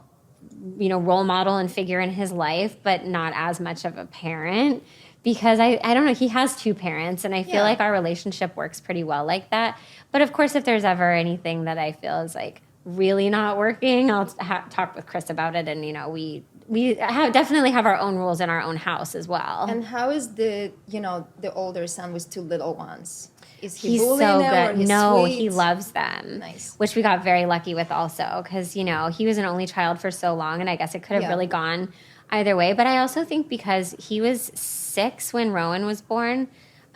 role model and figure in his life, but not as much of a parent, because I don't know, he has two parents, and I feel like our relationship works pretty well like that. But of course, if there's ever anything that I feel is like really not working, I'll talk with Chris about it, and we definitely have our own rules in our own house as well. And how is the older son with two little ones? Is he He's bullying so them, good. or he's No, sweet? he loves them. Nice. Which we got very lucky with also, because, he was an only child for so long, and I guess it could have really gone either way. But I also think because he was 6 when Rowan was born,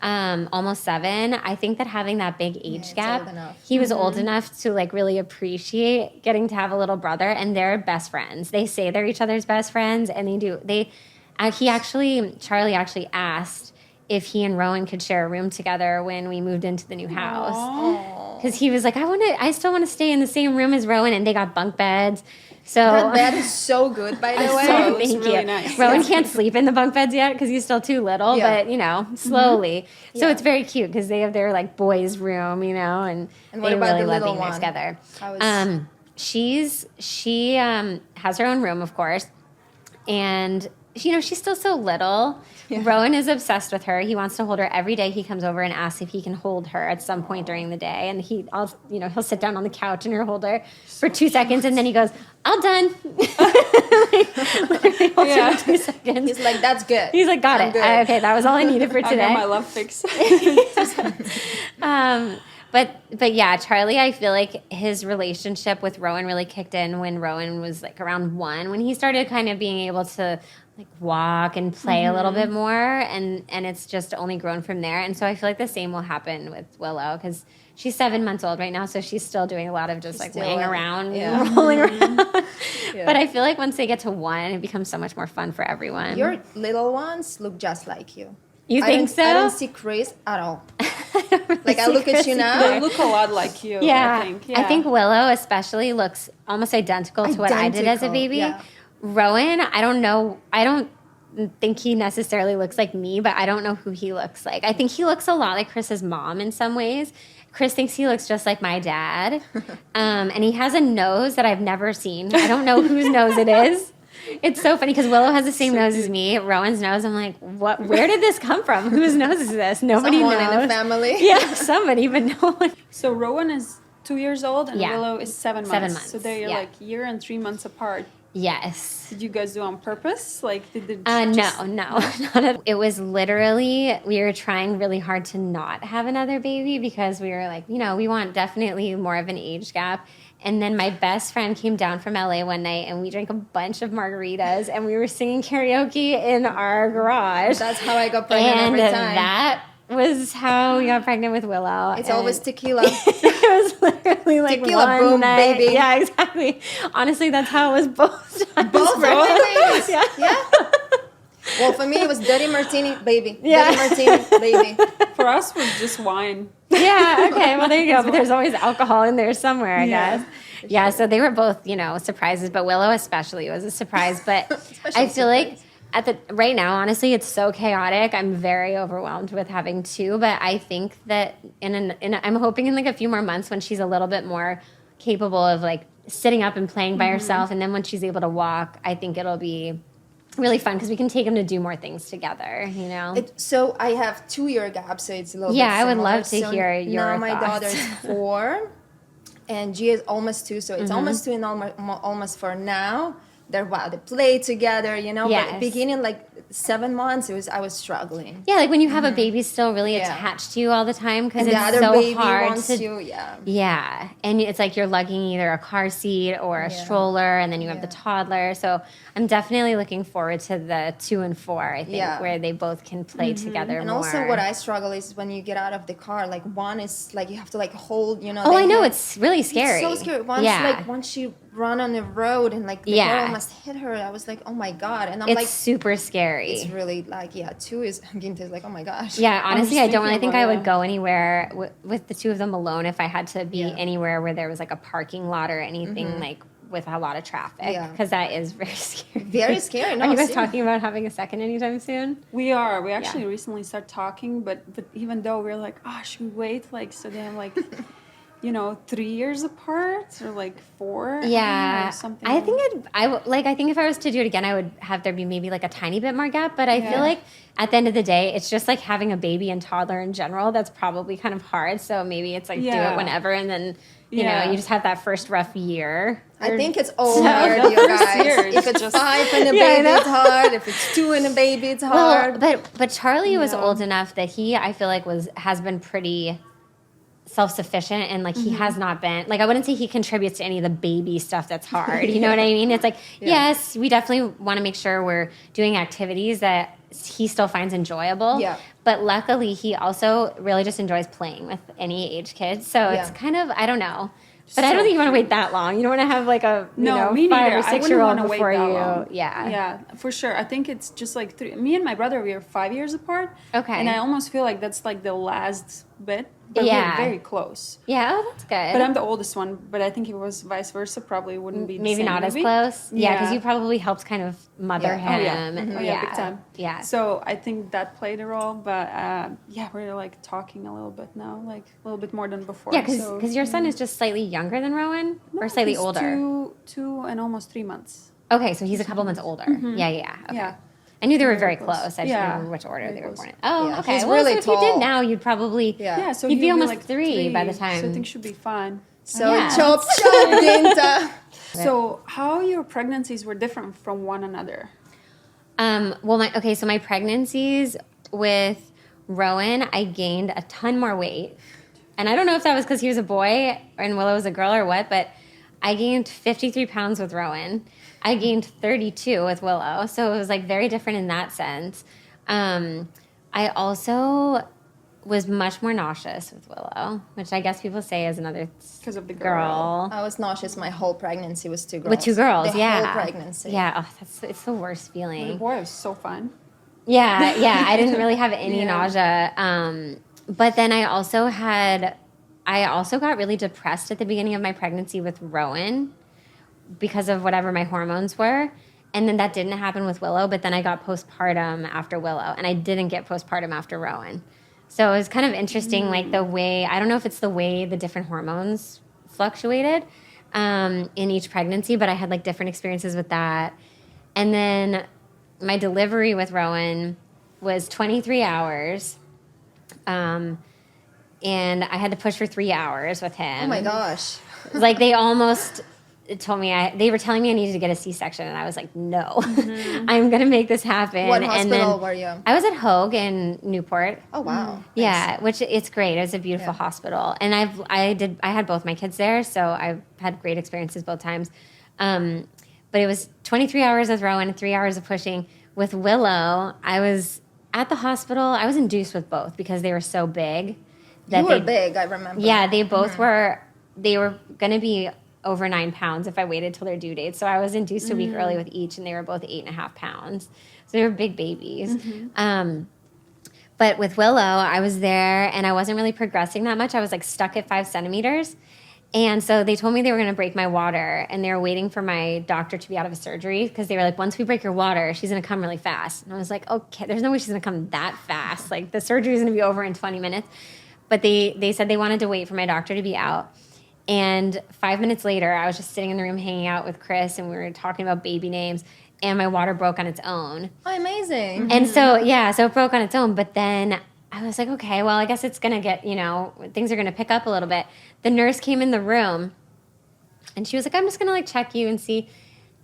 almost 7, I think that having that big age it's gap, old enough. he was old enough to like really appreciate getting to have a little brother, and they're best friends. They say they're each other's best friends, and Charlie actually asked if he and Rowan could share a room together when we moved into the new house. Because he was like, I still want to stay in the same room as Rowan, and they got bunk beds. So That bed is so good, by the way. So thank really you. nice. Rowan can't sleep in the bunk beds yet because he's still too little, but slowly. So Yeah. it's very cute because they have their like boys' room, and what they about really the love little being there one? together. How is- She has her own room, of course, and she's still so little. Yeah. Rowan is obsessed with her. He wants to hold her every day. He comes over and asks if he can hold her at some point during the day. And he'll sit down on the couch and he'll hold her for 2 seconds. And then he goes, all done. Literally holds her for 2 seconds. He's like, that's good. He's like, got it. Okay, that was all I needed for today. I got my love fix. But yeah, Charlie, I feel like his relationship with Rowan really kicked in when Rowan was like around 1, when he started kind of being able to like walk and play a little bit more, and it's just only grown from there. And so I feel like the same will happen with Willow, because she's 7 months old right now, so she's still doing a lot of just like laying around and rolling around. But I feel like once they get to 1, it becomes so much more fun for everyone. Your little ones look just like you. You think so? I don't see Chris at all. Like I look at you now. They look a lot like you. Yeah. I think. Yeah. I think Willow especially looks almost identical to what I did as a baby. Yeah. Rowan, I don't know. I don't think he necessarily looks like me, but I don't know who he looks like. I think he looks a lot like Chris's mom in some ways. Chris thinks he looks just like my dad. And he has a nose that I've never seen. I don't know whose nose it is. It's so funny because Willow has the same nose as me. Rowan's nose, I'm like, what? Where did this come from? Whose nose is this? Nobody Someone knows. in the family. Yeah, somebody, but no one. So Rowan is 2 years old and Yeah. Willow is 7 months. 7 months. So they're like year and 3 months apart. Yes. Did you guys do on purpose? Like, did it No. Not at, it was literally, we were trying really hard to not have another baby because we were like, we want definitely more of an age gap. And then my best friend came down from LA one night and we drank a bunch of margaritas and we were singing karaoke in our garage. That's how I got pregnant every time. And that was how we got pregnant with Willow. It's always tequila. It was literally like tequila, one boom, night. baby. Yeah, exactly. Honestly, that's how it was both times. Both babies. Yeah. Well, for me, it was dirty martini, baby. Yeah. Dirty martini, baby. For us, it was just wine. Yeah, okay. Well, there you go. But there's always alcohol in there somewhere, I guess. Yeah, so they were both, surprises, but Willow especially was a surprise. But I feel like right now, honestly, it's so chaotic. I'm very overwhelmed with having 2, but I think that I'm hoping in like a few more months when she's a little bit more capable of like sitting up and playing by herself, and then when she's able to walk, I think it'll be really fun because we can take them to do more things together, So I have 2-year gap, so it's a little bit I would similar. love to hear your now my thoughts. daughter's 4 and Gia is almost 2, so it's almost 2 and almost 4 now. They play together, Yes. but beginning like 7 months, I was struggling. Yeah, like when you have a baby still really attached to you all the time because And it's the other so baby hard wants to you, Yeah, and it's like you're lugging either a car seat or a stroller, and then you have the toddler. So I'm definitely looking forward to the 2 and 4. I think where they both can play together And more. also, what I struggle is when you get out of the car. Like one is like you have to like hold, Oh, I know, it's really scary. It's so scary. Once she run on the road and like the girl must hit her, I was like, oh my god. And I'm it's like, super scary. it's really like 2 is Ginta is like, oh my gosh. Yeah, honestly, I don't really think I would go. go anywhere with the 2 of them alone if I had to be anywhere where there was like a parking lot or anything like with a lot of traffic, because that is very scary. Very scary. No, Are you guys seriously. talking about having a second anytime soon? We are. We actually recently started talking, but even though we're like, should we wait? Like, so they have like, 3 years apart or like 4. Yeah, something. I think I think if I was to do it again, I would have there be maybe like a tiny bit more gap. But I feel like at the end of the day, it's just like having a baby and toddler in general. That's probably kind of hard. So maybe it's like do it whenever, and then you just have that first rough year. I think it's all hard, you guys. If it's 5 and a baby, it's hard. If it's 2 and a baby, it's hard. Well, but Charlie was old enough that I feel like has been pretty self-sufficient, and like he has not been like, I wouldn't say he contributes to any of the baby stuff that's hard. You know what I mean? It's like, yes, we definitely want to make sure we're doing activities that he still finds enjoyable. Yeah. But luckily he also really just enjoys playing with any age kids. So it's kind of, I don't know. But I don't think you want to wait that long. You don't want to have like a me 5 neither. or 6-year-old before you. Long. Yeah. Yeah, for sure. I think it's just like me and my brother, we are 5 years apart. Okay. And I almost feel like that's like the last bit. But we're very close. Yeah, oh, that's good. But I'm the oldest one. But I think if it was vice versa, probably wouldn't be the maybe same not movie. as close. Yeah, because you probably helped kind of mother him. Oh yeah, big time. Yeah. So I think that played a role. But we're like talking a little bit now, like a little bit more than before. Yeah, because your son is just slightly younger than Rowan, or slightly he's older. two and almost 3 months. Okay, so he's a couple months older. Yeah. Okay. Yeah. I knew they were Very very close. close. I just Yeah. didn't remember which order Very they were close. born in. Oh, Yeah, okay. he's Well, really so if you did tall. now, you'd probably Yeah. So you'd be almost like 3 by the time. So I think should be fine. So Yeah. chop chop, Ginta. So how your pregnancies were different from one another? Well, so my pregnancies with Rowan, I gained a ton more weight. And I don't know if that was because he was a boy and Willow was a girl or what, but I gained 53 pounds with Rowan. I gained 32 with Willow. So it was like very different in that sense. I also was much more nauseous with Willow, which I guess people say is another 'Cause of the girl. I was nauseous. My whole pregnancy was 2 girls. With 2 girls, the yeah. whole pregnancy. Yeah, it's the worst The feeling. boy was so fun. Yeah, I didn't really have any Yeah. nausea. But then I also got really depressed at the beginning of my pregnancy with Rowan because of whatever my hormones were. And then that didn't happen with Willow, but then I got postpartum after Willow, and I didn't get postpartum after Rowan. So it was kind of interesting, like the way, I don't know if it's the way the different hormones fluctuated in each pregnancy, but I had like different experiences with that. And then my delivery with Rowan was 23 hours. And I had to push for 3 hours with him. Oh my gosh. Like they almost told me they were telling me I needed to get a C-section, and I was like, no, I'm gonna make this happen. What and hospital then were you? I was at Hoag in Newport. Oh wow. Yeah, which it's great. It was a beautiful Yeah. hospital, and I had both my kids there, so I've had great experiences both times. But it was 23 hours with Rowan, 3 hours of pushing. With Willow, I was at the hospital. I was induced with both because they were so big. You were big, I remember. Yeah, they both were. They were going to be over 9 pounds if I waited till their due date. So I was induced a week early with each, and they were both 8.5 pounds. So they were big babies. But with Willow, I was there, and I wasn't really progressing that much. I was like stuck at 5 centimeters. And so they told me they were going to break my water, and they were waiting for my doctor to be out of a surgery because they were like, once we break your water, she's going to come really fast. And I was like, okay, there's no way she's going to come that fast. Like the surgery is going to be over in 20 minutes. But they said they wanted to wait for my doctor to be out. And 5 minutes later, I was just sitting in the room hanging out with Chris, and we were talking about baby names, and my water broke on its own. Oh, amazing. And so it broke on its own. But then I was like, okay, well, I guess it's going to get, things are going to pick up a little bit. The nurse came in the room, and she was like, I'm just going to, like, check you and see.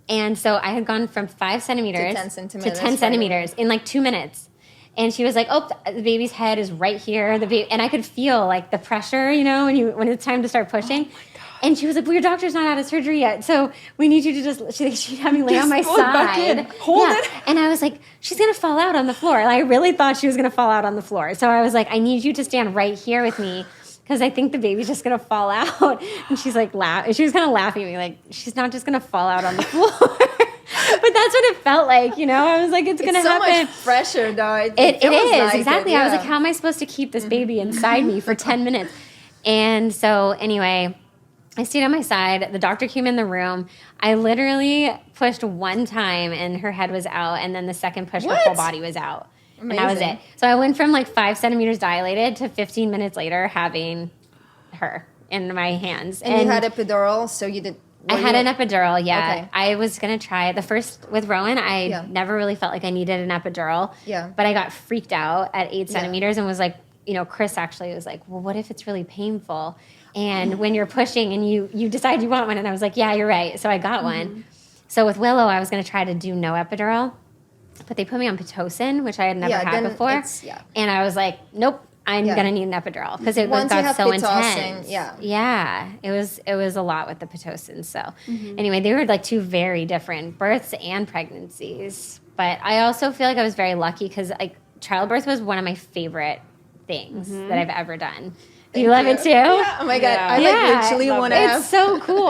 And so I had gone from 5 centimeters To 10 centimeters, to 10 centimeters in, like, 2 minutes. And she was like, oh, the baby's head is right here. And I could feel, like, the pressure, when it's time to start pushing. And she was like, well, your doctor's not out of surgery yet, so we need you to she'd have me lay on my Just pull it back side. in. Hold it. And I was like, she's going to fall out on the floor. And I really thought she was going to fall out on the floor. So I was like, I need you to stand right here with me because I think the baby's just going to fall out. And she's like, she was kind of laughing at me, like, she's not just going to fall out on the floor. But that's what it felt like, I was like, it's going to happen. So much pressure, though. It feels is, like exactly. it, I was yeah. like, how am I supposed to keep this baby inside me for 10 minutes? And so anyway, I stayed on my side. The doctor came in the room. I literally pushed one time and her head was out. And then the second push, her whole body was out. Amazing. And that was it. So I went from like 5 centimeters dilated to 15 minutes later having her in my hands. And you had epidural, so you did... I had an epidural, yeah. Okay. I was going to try it. The first, with Rowan, I never really felt like I needed an epidural. Yeah. But I got freaked out at 8 centimeters and was like, Chris actually was like, well, what if it's really painful? And when you're pushing and you decide you want one. And I was like, yeah, you're right. So I got one. So with Willow, I was going to try to do no epidural. But they put me on Pitocin, which I had never had before. And I was like, nope. I'm gonna need an epidural because it got so intense. It was a lot with the Pitocin. So anyway, they were like 2 very different births and pregnancies. But I also feel like I was very lucky because like childbirth was one of my favorite things that I've ever done. Do you love it too? Yeah. Oh my god, I like literally want to have. It's so cool.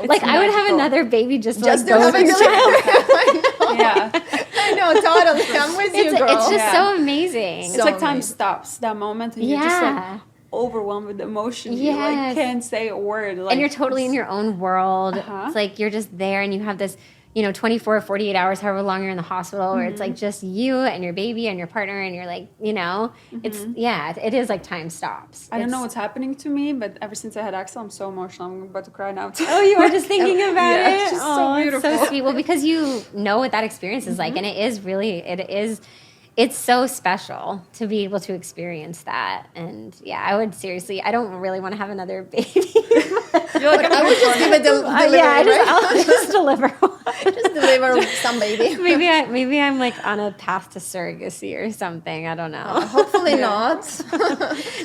Like I would have another baby just to have go a through childbirth. Yeah. I know, totally. I'm with you, girl. It's just so amazing. It's like time stops that moment, and you're just like overwhelmed with emotion. You like Yes. can't say a word. Like, And you're totally in your own world. Uh-huh. It's like you're just there and you have this 24 or 48 hours, however long you're in the hospital, where it's like just you and your baby and your partner, and you're like, it is like time stops. I don't know what's happening to me, but ever since I had Axel, I'm so emotional. I'm about to cry now. Oh, you are just thinking about it? It's just so beautiful. It's so sweet. Well, because you know what that experience is like, and it's so special to be able to experience that. And yeah, I don't really want to have another baby. You're like, I would just give a delivery, I'll just deliver one. Just deliver some baby. Maybe I'm like on a path to surrogacy or something. I don't know. Hopefully not.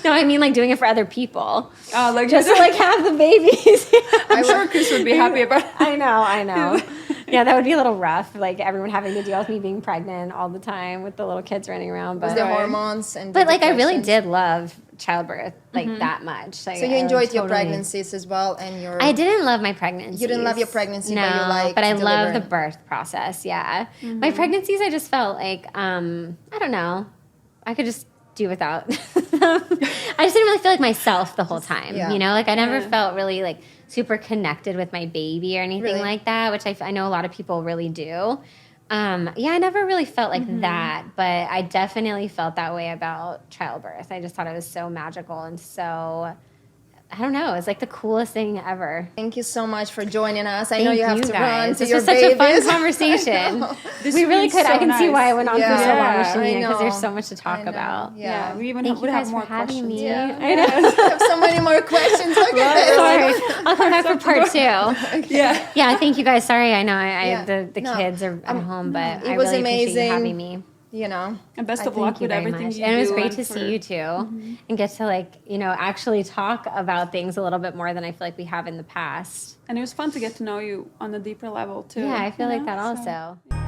No, I mean like doing it for other people. Like Just to like have the babies. I'm sure Chris would be happy about it. I know. Yeah, that would be a little rough. Like everyone having to deal with me being pregnant all the time with the little kids running around. But the hormones and but like I really did love childbirth like that much. Like, so you enjoyed your pregnancies as well, and your. I didn't love my pregnancies. You didn't love your pregnancy, no, but you liked but I delivering. love the birth process. Yeah, my pregnancies, I just felt like I don't know, I could just do without. I just didn't really feel like myself the whole time. Yeah. Like I never felt really like super connected with my baby or anything like that, which I know a lot of people really do. I never really felt like that, but I definitely felt that way about childbirth. I just thought it was so magical and so, I don't know, it's like the coolest thing ever. Thank you so much for joining us. I know you have to run to This your was such babies. a fun conversation. We really could. So I can see why I went on for so long, Yeah, Shanina, I because know. there's so much to talk about. Yeah. We even Thank would you have guys more for having questions. me. Yeah. I know. I have so many more questions. Look at this. Sorry. I'll come back for part 2. Yeah. Yeah, thank you guys. Sorry, I know Yeah. the No. kids are at home, but It I was really appreciate amazing. you having me. And best of Thank luck you with very everything much. you And it was do. great to see you too and get to actually talk about things a little bit more than I feel like we have in the past. And it was fun to get to know you on a deeper level too. Yeah, I feel like that So- also.